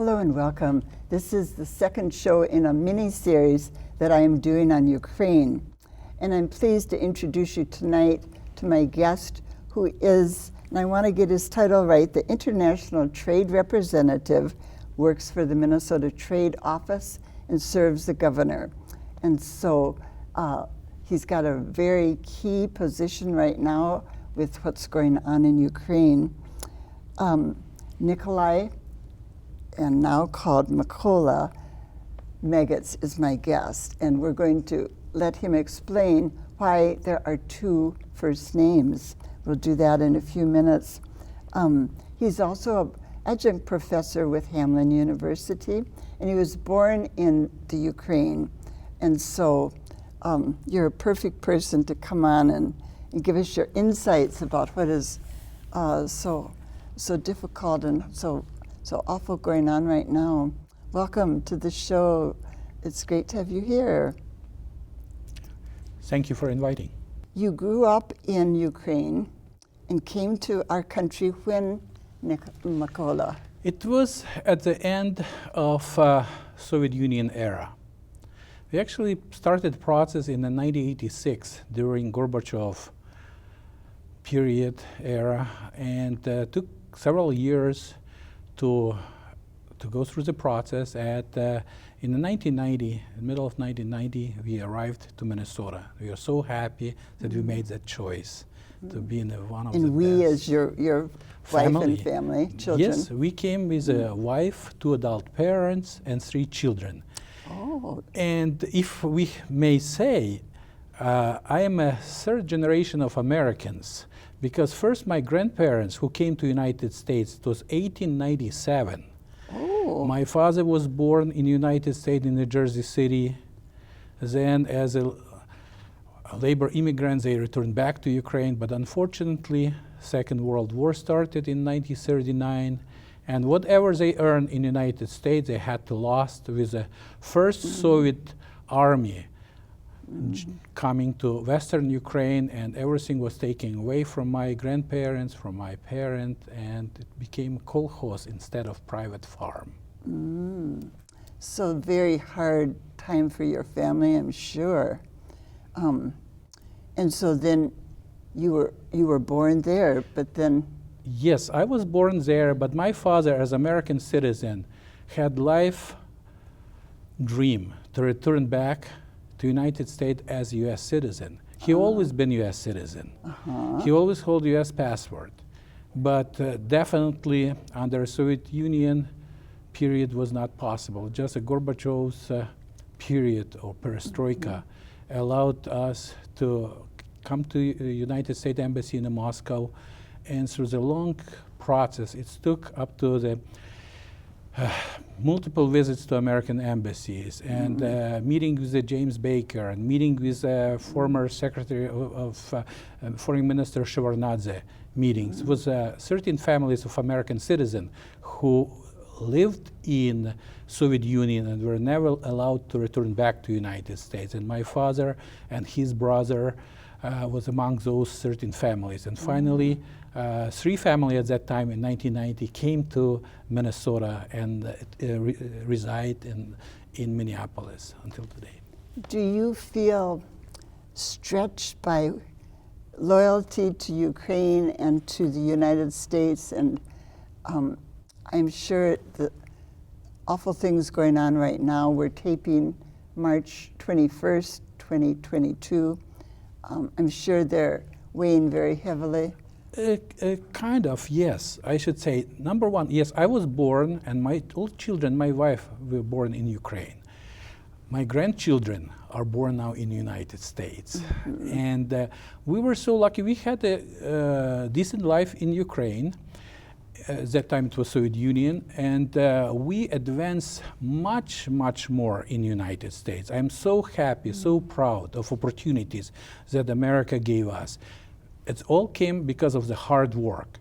Hello and welcome. This is the second show in a mini-series that I am doing on Ukraine. And I'm pleased to introduce you tonight to my guest, who is, and I want to get his title right, the International Trade Representative, works for the Minnesota Trade Office and serves the governor. And so he's got a very key position right now with what's going on in Ukraine. Nikolay, and now called Mykola, Megits is my guest, and we're going to let him explain why there are two first names. We'll do that in a few minutes. He's also an adjunct professor with Hamline University, and he was born in the Ukraine. And so you're a perfect person to come on and give us your insights about what is so difficult and so awful going on right now. Welcome to the show. It's great to have you here. Thank you for inviting. You grew up in Ukraine and came to our country when, Makola? It was at the end of Soviet Union era. We actually started the process in 1986 during Gorbachev period era, and took several years to go through the process. In the 1990, in the middle of 1990, we arrived to Minnesota. We are so happy that we made that choice to be in one of the And we, best as your wife and family, children. Yes, we came with a wife, 2 adult parents, and 3 children. Oh. And if we may say, I am a third generation of Americans, because first my grandparents who came to the United States, it was 1897. Oh. My father was born in the United States in New Jersey City. Then as a labor immigrant, they returned back to Ukraine, but unfortunately, Second World War started in 1939. And whatever they earned in the United States, they had to lose with the first Soviet army coming to Western Ukraine, and everything was taken away from my grandparents, from my parents, and it became kolkhoz instead of private farm. So very hard time for your family, I'm sure. And so then you were born there, but then. Yes, I was born there, but my father, as American citizen, had life dream to return back to United States as a U.S. citizen. He always been U.S. citizen. He always hold U.S. passport, but definitely under Soviet Union period was not possible. Just a Gorbachev's period or perestroika allowed us to come to United States Embassy in Moscow, and through the long process, it took up to the multiple visits to American embassies, and meeting with James Baker, and meeting with former Secretary of Foreign Minister Shevardnadze meetings. It was 13 families of American citizens who lived in Soviet Union and were never allowed to return back to United States. And my father and his brother was among those 13 families. And finally, 3 families at that time in 1990 came to Minnesota and reside in Minneapolis until today. Do you feel stretched by loyalty to Ukraine and to the United States? And I'm sure the awful things going on right now. We're taping March 21st, 2022. I'm sure they're weighing very heavily. Kind of, yes. I should say, number one, yes, I was born, and my 2 children, my wife, were born in Ukraine. My grandchildren are born now in the United States. And we were so lucky. We had a decent life in Ukraine. At that time it was Soviet Union, and we advanced much, much more in the United States. I'm so happy, so proud of opportunities that America gave us. It all came because of the hard work.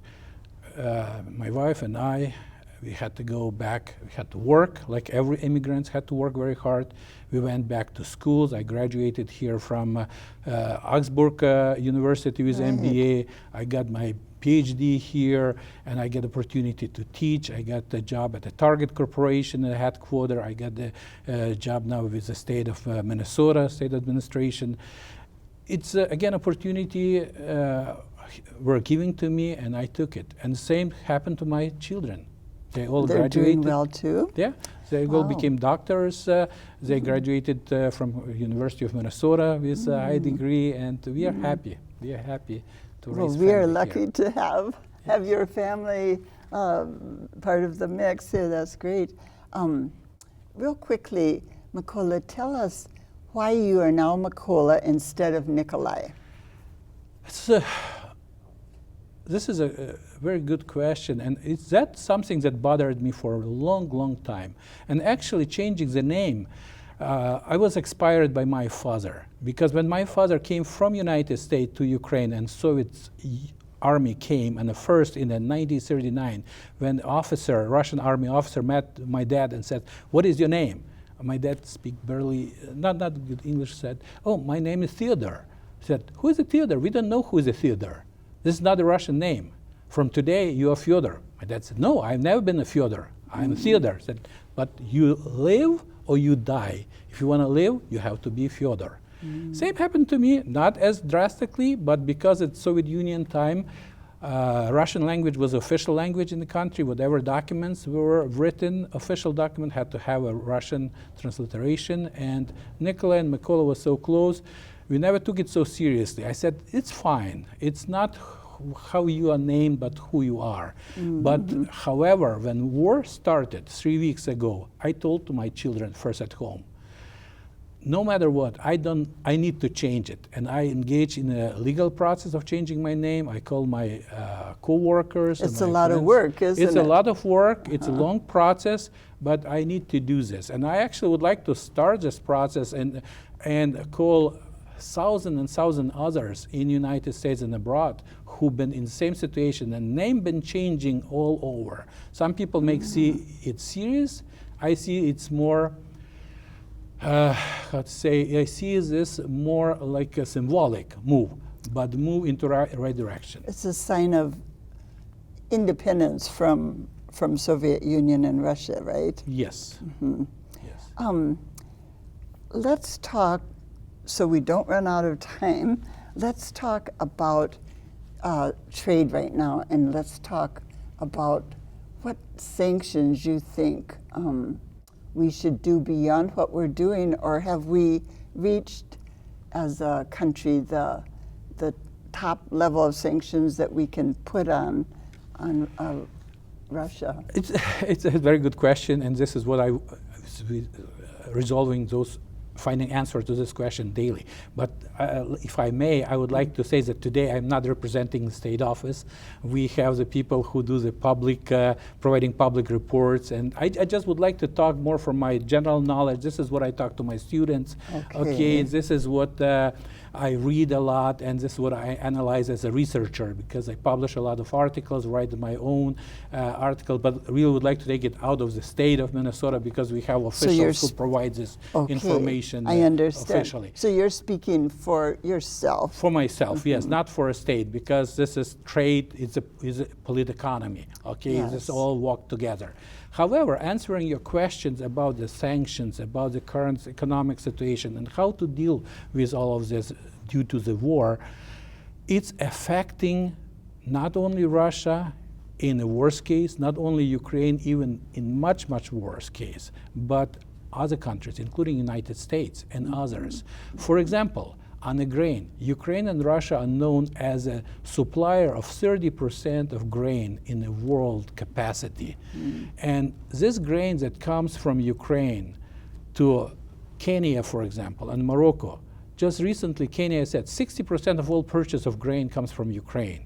My wife and I we had to go back, we had to work, like every immigrant had to work very hard. We went back to schools. I graduated here from Augsburg University with MBA. I got my PhD here, and I get opportunity to teach. I got a job at the Target Corporation at headquarters. I got the job now with the state of Minnesota, state administration. It's, again, opportunity were giving to me, and I took it. And the same happened to my children. They all graduated. They're doing well, too? Yeah. They all became doctors. They graduated from University of Minnesota with a high degree, and we are happy. We are happy to raise we are family lucky here. to have your family part of the mix here. That's great. Real quickly, Mykola, tell us why you are now Mykola instead of Nikolay. This is a very good question, and that's something that bothered me for a long, long time. And actually changing the name, I was inspired by my father, because when my father came from United States to Ukraine and Soviet army came, and first in 1939, when Russian army officer met my dad and said, "What is your name?" My dad speak barely, not good English, said, "Oh, my name is Theodore." He said, "Who is a Theodore? We don't know who is a Theodore. This is not a Russian name. From today, you are Fyodor." My dad said, "No, I've never been a Fyodor. I'm Theodore." I said, "But you live or you die. If you want to live, you have to be Fyodor." Same happened to me, not as drastically, but because it's Soviet Union time, Russian language was official language in the country. Whatever documents were written, official document had to have a Russian transliteration, and Nikolay and Mykola was so close. We never took it so seriously. I said, it's fine. It's not how you are named, but who you are. But however, when war started 3 weeks ago, I told to my children first at home, no matter what, I need to change it. And I engage in a legal process of changing my name. I call my co-workers. It's and a my lot of friends. work, isn't it? It's a lot of work. It's a long process, but I need to do this. And I actually would like to start this process and call thousand others in United States and abroad who've been in the same situation, and name been changing all over. Some people may see it serious. I see it's more, how to say, I see this more like a symbolic move, but move into right direction. It's a sign of independence from Soviet Union and Russia, right? Yes. Yes. Let's talk, so we don't run out of time, let's talk about trade right now, and let's talk about what sanctions you think we should do beyond what we're doing, or have we reached as a country the top level of sanctions that we can put on Russia? It's a very good question, and this is what I resolving those, finding answer to this question daily. But if I may, I would like to say that today I'm not representing the state office. We have the people who do the public, providing public reports, and I just would like to talk more from my general knowledge. This is what I talk to my students. Okay, this is what I read a lot, and this is what I analyze as a researcher, because I publish a lot of articles, write my own article, but really would like to take it out of the state of Minnesota, because we have officials who provide this information I understand. officially. So you're speaking for yourself? For myself, yes, not for a state, because this is trade, it's a political economy, okay? Yes. This all walk together. However, answering your questions about the sanctions, about the current economic situation, and how to deal with all of this due to the war, it's affecting not only Russia in the worst case, not only Ukraine, even in much, much worse case, but other countries, including United States and others. For example, on the grain, Ukraine and Russia are known as a supplier of 30% of grain in the world capacity. And this grain that comes from Ukraine to Kenya, for example, and Morocco, just recently Kenya said 60% of all purchase of grain comes from Ukraine.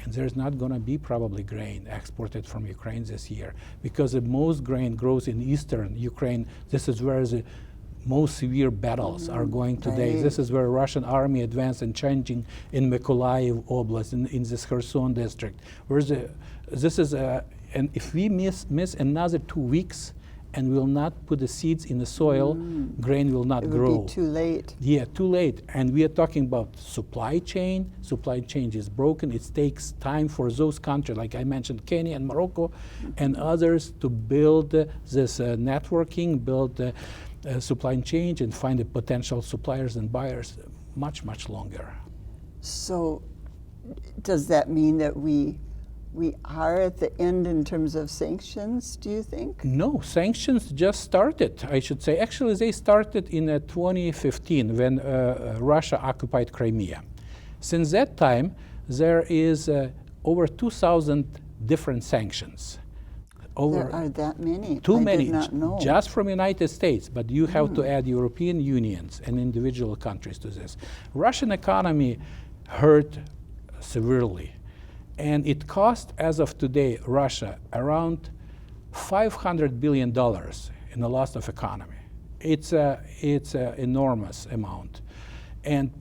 And there's not going to be probably grain exported from Ukraine this year, because the most grain grows in eastern Ukraine. This is where the most severe battles are going today. This is where Russian army advanced and changing in Mykola Oblast, in this Kherson district. This is And if we miss another 2 weeks and will not put the seeds in the soil, grain will not grow. It would be too late. Yeah, too late. And we are talking about supply chain. Supply chain is broken. It takes time for those countries, like I mentioned, Kenya and Morocco and others, to build this networking, build supply chain and find the potential suppliers and buyers much, much longer. So does that mean that we are at the end in terms of sanctions, do you think? No, sanctions just started, I should say. Actually, they started in 2015 when Russia occupied Crimea. Since that time, there is over 2,000 different sanctions. There are that many? Too many, did not know. just from United States, but you have to add European unions and individual countries to this. Russian economy hurt severely. And it cost, as of today, Russia around $500 billion in the loss of economy. It's an enormous amount. And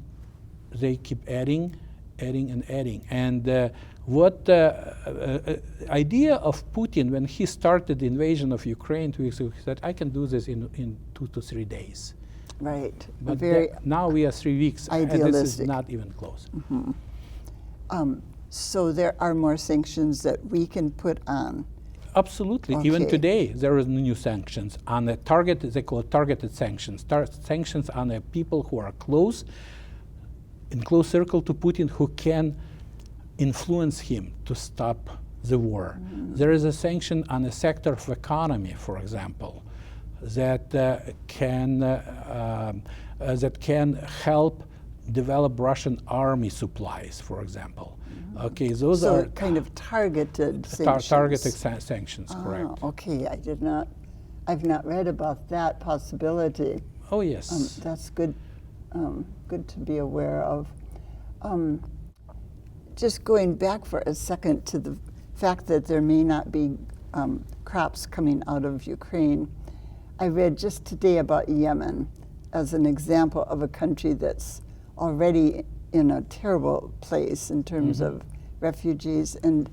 they keep adding. And what idea of Putin, when he started the invasion of Ukraine 2 weeks ago, he said, I can do this in 2 to 3 days. Right. But Very now we are 3 weeks, idealistic. and this is not even close. So there are more sanctions that we can put on. Absolutely. Even Okay. today, there is new sanctions on the target. They call it targeted sanctions. Sanctions on the people who are in close circle to Putin, who can influence him to stop the war. There is a sanction on a sector of economy, for example, that can help develop Russian army supplies, for example. Okay, those So are kind of targeted sanctions. targeted sanctions, correct. Okay, I've not read about that possibility. Oh, yes. That's good, good to be aware of. Just going back for a second to the fact that there may not be crops coming out of Ukraine, I read just today about Yemen as an example of a country that's already in a terrible place in terms of refugees, and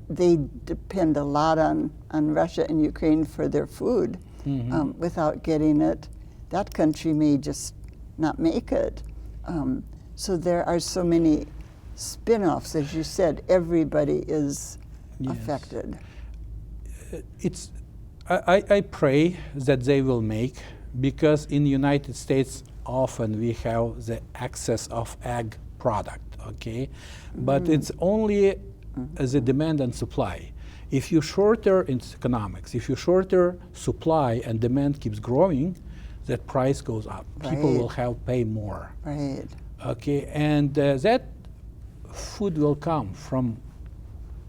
they depend a lot on Russia and Ukraine for their food. Without getting it, that country may just not make it. So there are so many spin-offs, as you said. Everybody is affected. I pray that they will make, because in the United States often we have the excess of ag product, okay? But it's only as a demand and supply. If you shorter in economics, if you shorter supply and demand keeps growing, that price goes up. People will have pay more. Right. Okay, and that food will come from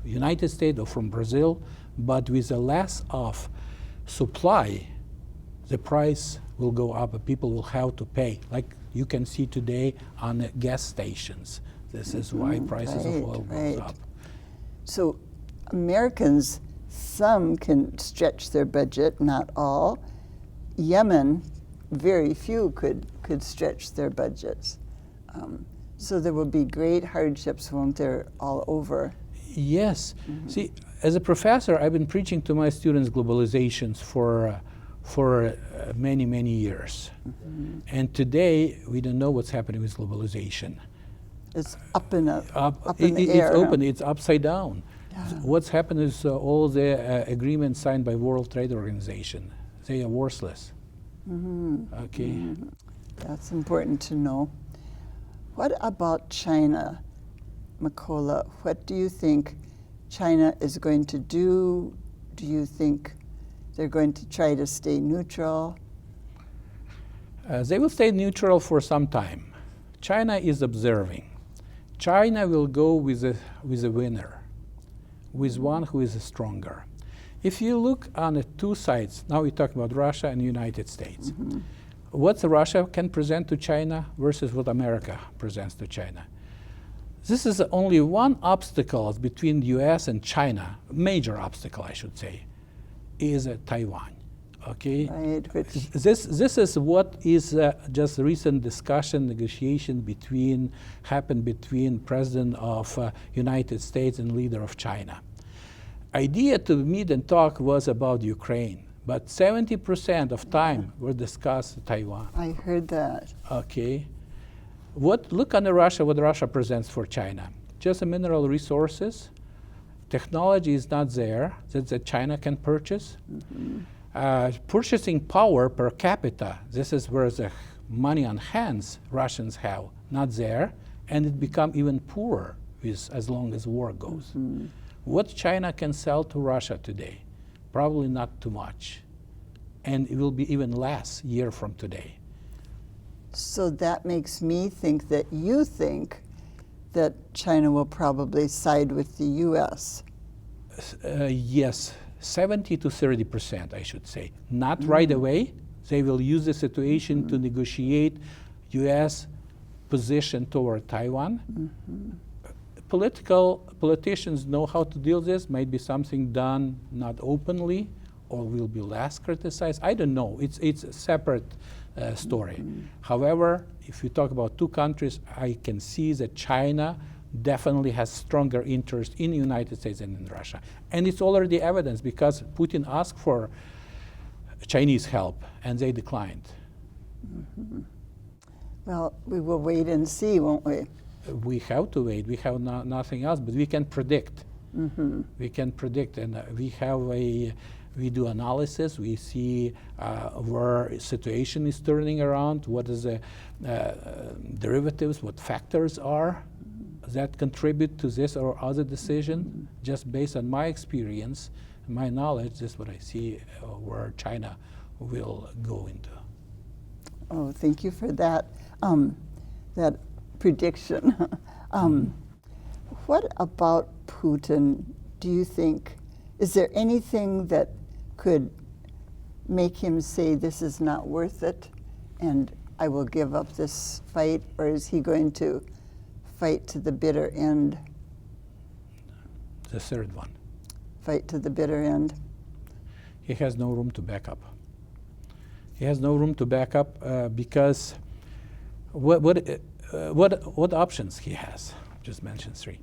United States or from Brazil, but with a less of supply, the price will go up, and people will have to pay. Like you can see today on the gas stations. This is why prices of oil goes up. So Americans, some can stretch their budget, not all. Yemen, very few could stretch their budgets. So there will be great hardships, won't there, all over? Yes. See, as a professor, I've been preaching to my students globalizations for many, many years. And today, we don't know what's happening with globalization. It's up in the It's air. open, it's upside down. Yeah. What's happened is all the agreements signed by World Trade Organization, they are worthless. Okay. That's important to know. What about China, Mykola? What do you think China is going to do? Do you think they're going to try to stay neutral? They will stay neutral for some time. China is observing. China will go with a winner, with one who is stronger. If you look on the two sides, now we're talking about Russia and the United States. What Russia can present to China versus what America presents to China. This is only one obstacle between the US and China, major obstacle I should say, is Taiwan. Okay? Right, which This is what is just recent discussion, negotiation happened between President of United States and leader of China. idea to meet and talk was about Ukraine, but 70% of time were discussed Taiwan. I heard that. Okay. Look on Russia, what Russia presents for China. Just the mineral resources. Technology is not there that China can purchase. Purchasing power per capita, this is where the money on hands Russians have, not there, and it become even poorer as long as war goes. What China can sell to Russia today? Probably not too much. And it will be even less year from today. So that makes me think that you think that China will probably side with the U.S. Yes, 70 to 30%, I should say. Not right away. They will use the situation to negotiate U.S. position toward Taiwan. Politicians know how to deal with this. Might be something done not openly, or will be less criticized. I don't know. It's a separate story. However, if you talk about two countries, I can see that China definitely has stronger interest in the United States than in Russia. And it's already evidence because Putin asked for Chinese help and they declined. Well, we will wait and see, won't we? We have to wait. We have nothing else, but we can predict. We can predict, and we do analysis. We see where situation is turning around, what is the derivatives, what factors are that contribute to this or other decision. Just based on my experience, my knowledge, this is what I see where China will go into. Oh, thank you for that that prediction. What about Putin, do you think? Is there anything that could make him say this is not worth it and I will give up this fight, or is he going to fight to the bitter end? The third one. Fight to the bitter end. He has no room to back up. He has no room to back up because what options he has? Just mentioned three.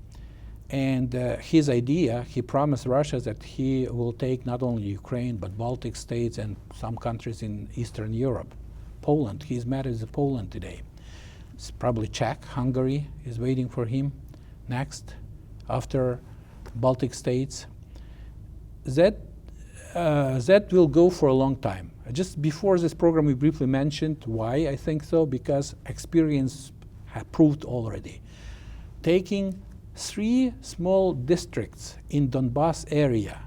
And his idea, he promised Russia that he will take not only Ukraine, but Baltic states and some countries in Eastern Europe. Poland, he's married to Poland today. It's probably Czech, Hungary is waiting for him next, after Baltic states. That will go for a long time. Just before this program, we briefly mentioned why I think so, because experience had proved already. Taking 3 small districts in Donbass area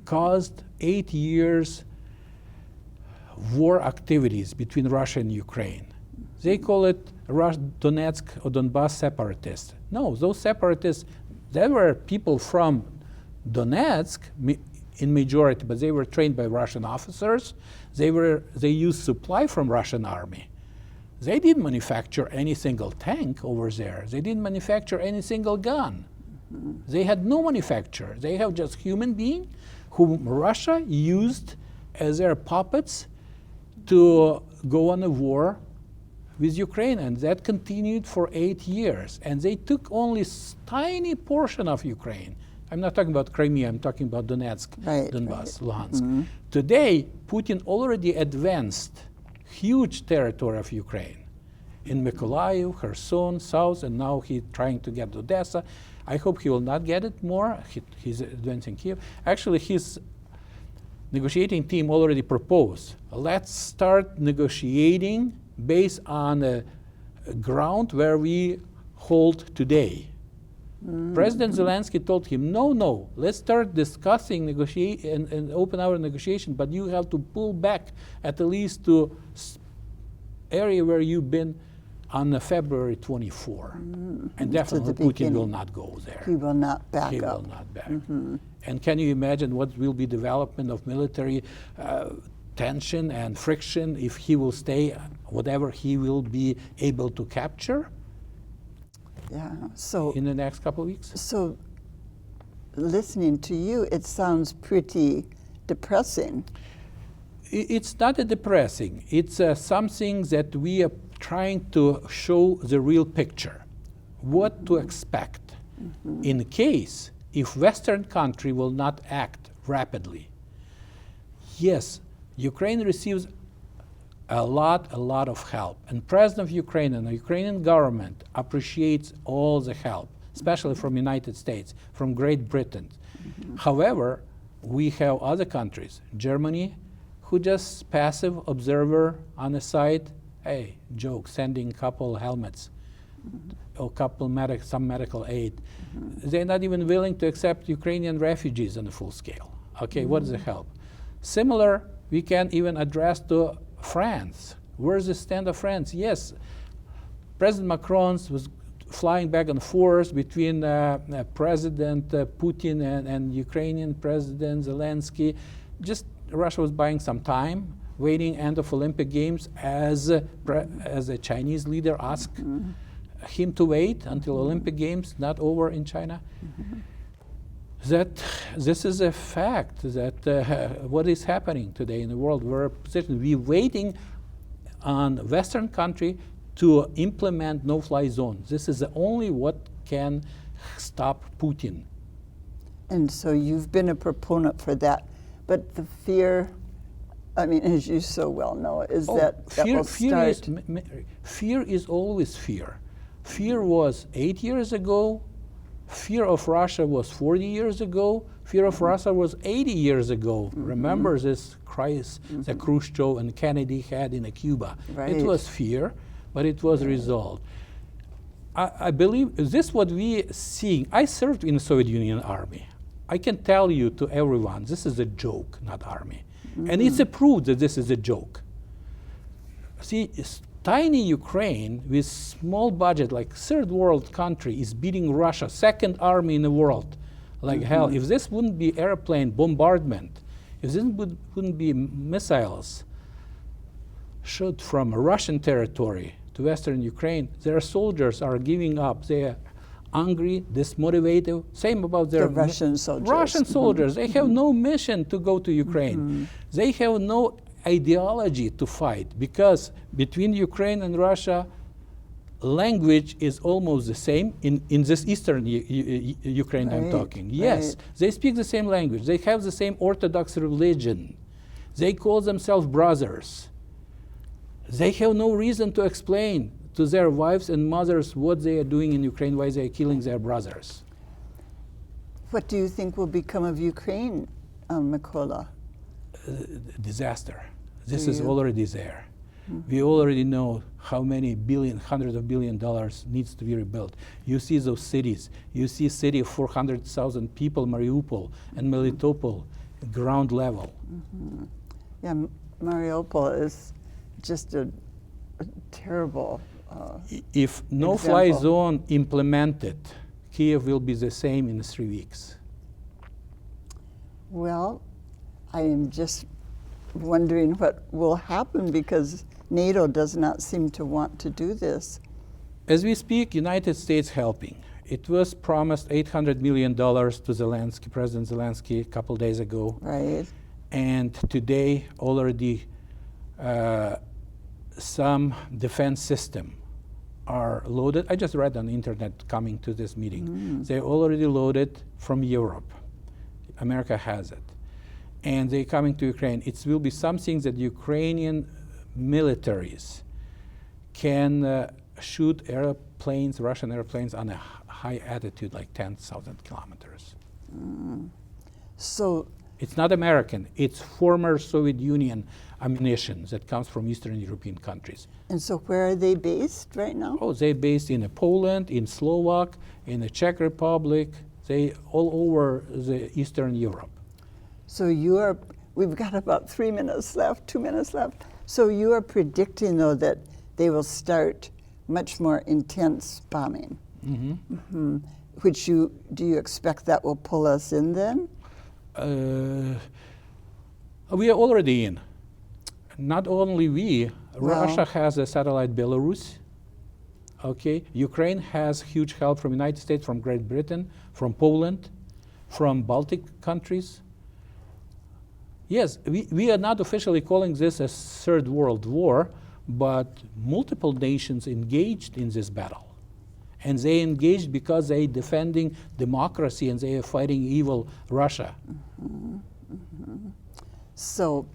caused 8 years war activities between Russia and Ukraine. They call it Donetsk or Donbass separatists. No, those separatists, they were people from Donetsk in majority, but they were trained by Russian officers. They used supply from Russian army. They didn't manufacture any single tank over there. They didn't manufacture any single gun. They had no manufacturer. They have just human beings whom Russia used as their puppets to go on a war with Ukraine, and that continued for 8 years. And they took only tiny portion of Ukraine. I'm not talking about Crimea, I'm talking about Donetsk, Donbass, Luhansk. Today, Putin already advanced huge territory of Ukraine in Mykola, Kherson, south, and now he's trying to get Odessa. I hope he will not get it more. He's advancing Kiev. Actually, his negotiating team already proposed, let's start negotiating based on a ground where we hold today. President Zelensky told him, no, let's start discussing, negotiate, and open our negotiation, but you have to pull back at least to area where you've been on February 24. And definitely Putin will not go there. He will not back up. He will not back. And can you imagine what will be development of military tension and friction if he will stay, whatever he will be able to capture? Yeah. So in the next couple of weeks. So listening to you, it sounds pretty depressing. It's not a depressing. It's something that we are trying to show the real picture, what to expect in case if Western country will not act rapidly. Yes, Ukraine receives a lot of help, and President of Ukraine and the Ukrainian government appreciates all the help, especially from United States, from Great Britain. However, we have other countries, Germany, who just passive observer on the side, hey, joke, sending a couple helmets, or some medical aid. They're not even willing to accept Ukrainian refugees on a full scale. Okay, what is the help? Similar, we can even address to France. Where's the stand of France? Yes, President Macron was flying back and forth between President Putin and Ukrainian President Zelensky. Just Russia was buying some time, waiting end of Olympic Games as a Chinese leader asked him to wait until Olympic Games not over in China. That this is a fact that what is happening today in the world, we're waiting on Western country to implement no-fly zone. This is the only what can stop Putin. And so you've been a proponent for that. But the fear, I mean, as you so well know, is that will start. Fear is always fear. Fear was 8 years ago. Fear of Russia was 40 years ago. Fear of Russia was 80 years ago. Remember this crisis that Khrushchev and Kennedy had in Cuba. Right. It was fear, but it was resolved. I believe this what we seeing. I served in the Soviet Union army. I can tell you to everyone, this is a joke, not army. And it's a proof that this is a joke. See, tiny Ukraine with small budget, like third world country, is beating Russia, second army in the world. Like hell, if this wouldn't be airplane bombardment, if this wouldn't be missiles shot from Russian territory to Western Ukraine, their soldiers are giving up. They are angry, dismotivated. Same about their Russian soldiers. Russian soldiers. They have no mission to go to Ukraine. They have no ideology to fight, because between Ukraine and Russia, language is almost the same in this eastern Ukraine I'm talking. Yes, they speak the same language. They have the same Orthodox religion. They call themselves brothers. They have no reason to explain to their wives and mothers what they are doing in Ukraine, why they are killing their brothers. What do you think will become of Ukraine, Mykola? Disaster. This is already there. We already know how many hundreds of billion dollars needs to be rebuilt. You see those cities. You see city of 400,000 people, Mariupol and Melitopol, ground level. Yeah, Mariupol is just a terrible if no-fly zone implemented, Kiev will be the same in 3 weeks. Well, I am just wondering what will happen, because NATO does not seem to want to do this. As we speak, United States helping. It was promised $800 million to Zelensky, President Zelensky, a couple days ago. Right. And today already some defense system are loaded. I just read on the internet coming to this meeting. They're already loaded from Europe. America has it. And they're coming to Ukraine. It will be something that Ukrainian militaries can shoot airplanes, Russian airplanes, on a high altitude, like 10,000 kilometers. So it's not American. It's former Soviet Union ammunition that comes from Eastern European countries. And so where are they based right now? Oh, they're based in Poland, in Slovak, in the Czech Republic. They all over the Eastern Europe. So we've got about 3 minutes left, 2 minutes left. So you are predicting, though, that they will start much more intense bombing. Which do you expect that will pull us in then? We are already in. Not only we, Russia has a satellite Belarus. Okay, Ukraine has huge help from United States, from Great Britain, from Poland, from Baltic countries. Yes, we are not officially calling this a third world war, but multiple nations engaged in this battle. And they engaged because they defending democracy and they are fighting evil Russia. So,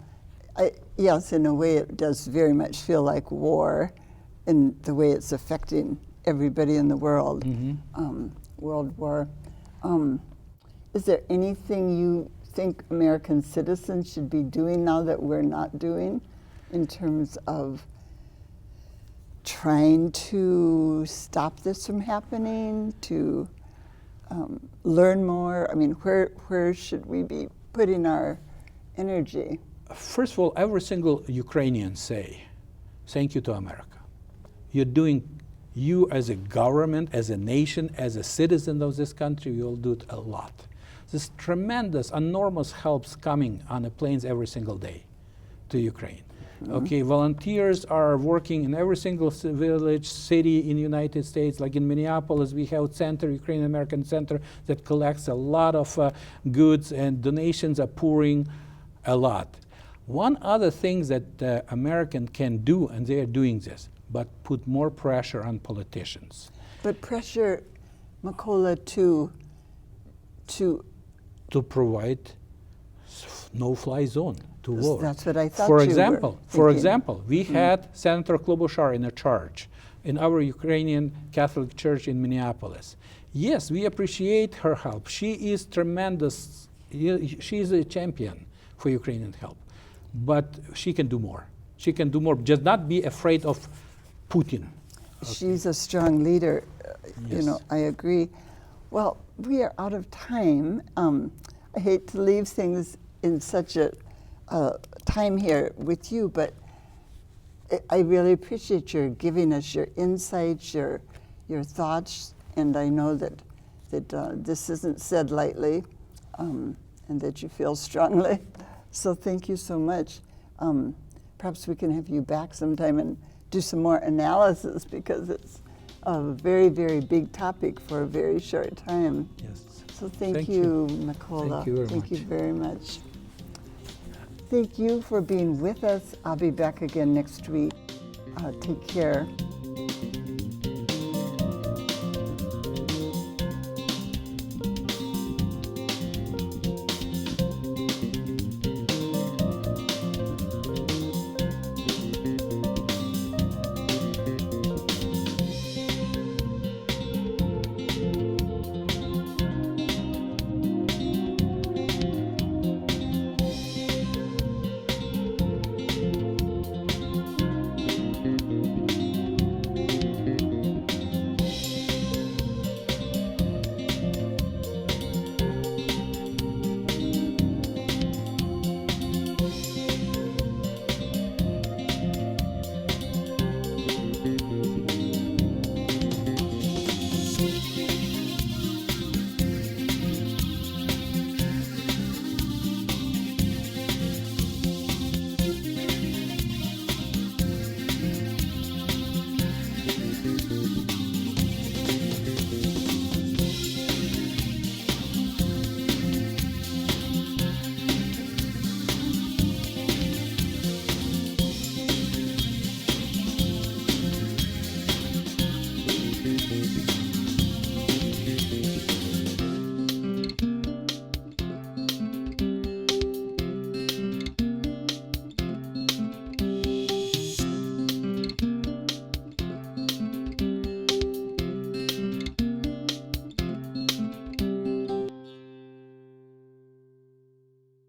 yes, in a way it does very much feel like war in the way it's affecting everybody in the world. World war. Is there anything you think American citizens should be doing now that we're not doing in terms of trying to stop this from happening, to learn more? I mean, where should we be putting our energy? First of all, every single Ukrainian say, thank you to America. You're doing, you as a government, as a nation, as a citizen of this country, you'll do it a lot. There's tremendous, enormous helps coming on the planes every single day to Ukraine. Okay, volunteers are working in every single village, city in the United States. Like in Minneapolis, we have center, Ukrainian American Center, that collects a lot of goods, and donations are pouring a lot. One other thing that American can do, and they are doing this, but put more pressure on politicians. But pressure, Makola, to provide no-fly zone to war. That's what I thought. For you example, were we had Senator Klobuchar in a charge in our Ukrainian Catholic Church in Minneapolis. Yes, we appreciate her help. She is tremendous. She is a champion for Ukrainian help, but she can do more. She can do more. Just not be afraid of Putin. She's a strong leader. You Yes. know, I agree. Well, we are out of time. I hate to leave things in such a time here with you, but I really appreciate your giving us your insights, your thoughts, and I know that this isn't said lightly, and that you feel strongly. So thank you so much. Perhaps we can have you back sometime and do some more analysis, because it's a very, very big topic for a very short time. Yes. So thank you, Mykola. Thank you very Thank much. you very much. Thank you for being with us. I'll be back again next week. Take care.